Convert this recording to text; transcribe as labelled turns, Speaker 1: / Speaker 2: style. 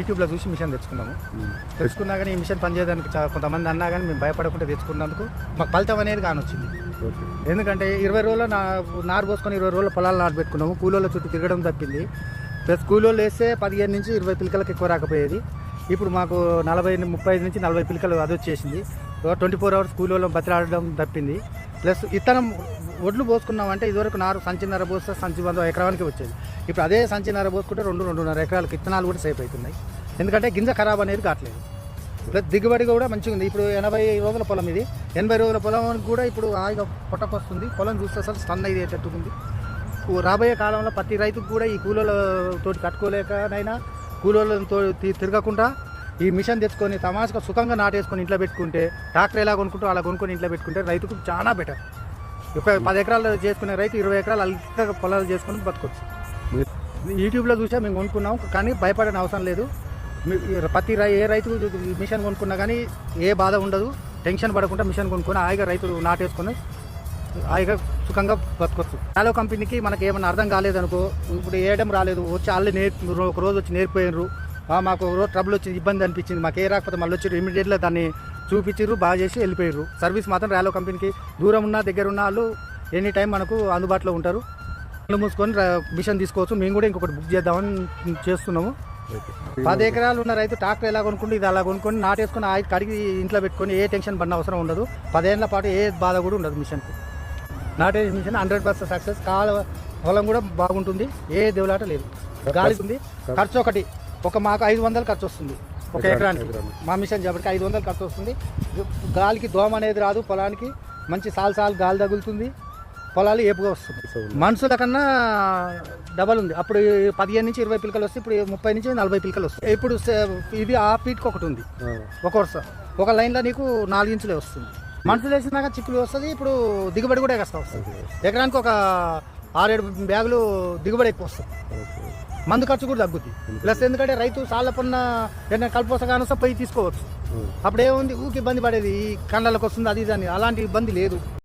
Speaker 1: యూట్యూబ్లో చూసి మిషన్ తెచ్చుకున్నాము. తెచ్చుకున్నా కానీ ఈ మిషన్ పనిచేయడానికి కొంతమంది అన్నా కానీ మేము భయపడకుండా తెచ్చుకున్నందుకు మాకు ఫలితం అనేది కానొచ్చింది. ఎందుకంటే 20 రోజుల్లో నారు పోసుకొని 20 రోజుల పొలాలు నాటు పెట్టుకున్నాము. కూలోళ్ళ చుట్టూ తిరగడం తప్పింది. ప్లస్ కూలోళ్ళు వేస్తే 15 నుంచి 20 పిలకలకు ఎక్కువ రాకపోయేది. ఇప్పుడు మాకు 35 నుంచి 40 పిలకలు అది వచ్చేసింది. 24 అవర్స్ కూలోళ్ళం బతిలాడడం తప్పింది. ప్లస్ ఇతనం ఒడ్లు పోసుకున్నామంటే ఇదివరకు నారు సంచిన్నర పోస్తే సంచి 100 ఎకరానికి వచ్చేది. ఇప్పుడు అదే సంచిన్నర పోసుకుంటే 2-2.5 ఎకరాలకు విత్తనాలు కూడా సేఫ్ అవుతున్నాయి. ఎందుకంటే గింజ ఖరాబ్ అనేది కావట్లేదు. ప్లస్ దిగుబడి కూడా మంచిగా ఉంది. ఇప్పుడు 80 రోజుల పొలం ఇది. 80 రోజుల పొలం కూడా ఇప్పుడు హాయిగా పొట్టకొస్తుంది. పొలం చూస్తే అసలు స్టన్ అయ్యేటట్టుకుంది. రాబోయే కాలంలో ప్రతి రైతుకు కూడా ఈ కూలీలతో కట్టుకోలేకనైనా కూలీలతో తిరగకుండా ఈ మిషన్ తెచ్చుకొని తమాషగా సుఖంగా నాటేసుకొని ఇంట్లో పెట్టుకుంటే ట్రాక్టర్ ఎలా కొనుక్కుంటూ అలా కొనుక్కొని ఇంట్లో పెట్టుకుంటే రైతుకు చాలా బెటర్. ఒక 10 ఎకరాలు చేసుకునే రైతు 20 ఎకరాలు అల్లిక పొలాలు చేసుకొని బతకొచ్చు. యూట్యూబ్లో చూసా మేము కొనుక్కున్నాం, కానీ భయపడని అవసరం లేదు. ప్రతి ఏ రైతు మిషన్ కొనుక్కున్నా కానీ ఏ బాధ ఉండదు. టెన్షన్ పడకుండా మిషన్ కొనుక్కొని హాయిగా రైతులు నాటేసుకొని హాయిగా సుఖంగా బతకొచ్చు. నాలో కంపెనీకి మనకి ఏమన్నా అర్థం కాలేదనుకో, ఇప్పుడు వేయడం రాలేదు, వచ్చి వాళ్ళు ఒక రోజు వచ్చి నేర్పిపోయినారు. మాకు రోజు ట్రబుల్ వచ్చింది, ఇబ్బంది అనిపించింది, మాకు ఏ రాకపోతే మళ్ళీ వచ్చి ఇమీడియట్గా దాన్ని చూపించారు, బాగా చేసి వెళ్ళిపోయారు. సర్వీస్ మాత్రం ర్యాలో కంపెనీకి దూరం ఉన్న దగ్గర ఉన్న వాళ్ళు ఎనీ టైం మనకు అందుబాటులో ఉంటారు. కళ్ళు మూసుకొని మిషన్ తీసుకోవచ్చు. మేము కూడా ఇంకొకటి బుక్ చేద్దామని చేస్తున్నాము. 10 ఎకరాలు ఉన్న రైతు ట్రాక్టర్ ఎలా కొనుక్కుంటే ఇది అలా కొనుక్కొని నాటేసుకొని కడిగి ఇంట్లో పెట్టుకొని ఏ టెన్షన్ పడిన అవసరం ఉండదు. 10 ఏళ్ళ పాటు ఏ బాధ కూడా ఉండదు. మిషన్కి నాటేసి మిషన్ 100% సక్సెస్. పొలం కూడా బాగుంటుంది, ఏ దేవులాట లేదు. గాలి ఉంది. ఖర్చు మాకు 500 ఖర్చు వస్తుంది ఒక ఎకరానికి. మా మిషన్ కాబట్టి 500 ఖర్చు వస్తుంది. గాలికి దోమ అనేది రాదు. పొలానికి మంచి సాలు గాలి తగులుతుంది. పొలాలు ఏపుగా వస్తుంది. మనుషుల కన్నా డబల్ ఉంది. అప్పుడు 15 నుంచి 20 పిలకలు వస్తాయి, ఇప్పుడు 30 నుంచి 40 పిలకలు వస్తాయి. ఇప్పుడు ఇది ఆ ఫీట్కి ఒకటి ఉంది. ఒక వరుస ఒక లైన్లో నీకు 4 ఇంచులే వస్తుంది. మనుషులు వేసినాక చిక్కులు వస్తుంది. ఇప్పుడు దిగుబడి కూడా ఎక్స్ట్రా వస్తుంది. ఎకరానికి ఒక 6-7 బ్యాగులు దిగుబడి ఎక్కువ వస్తుంది. మందు ఖర్చు కూడా తగ్గుద్ది. ప్లస్ ఎందుకంటే రైతు సాళ్ళ పన్న ఏదైనా కలుపోసగానే వస్తే పోయి తీసుకోవచ్చు. అప్పుడేముంది ఊకి ఇబ్బంది పడేది, ఈ కండలకు వస్తుంది అది ఇది అని. అలాంటి ఇబ్బంది లేదు.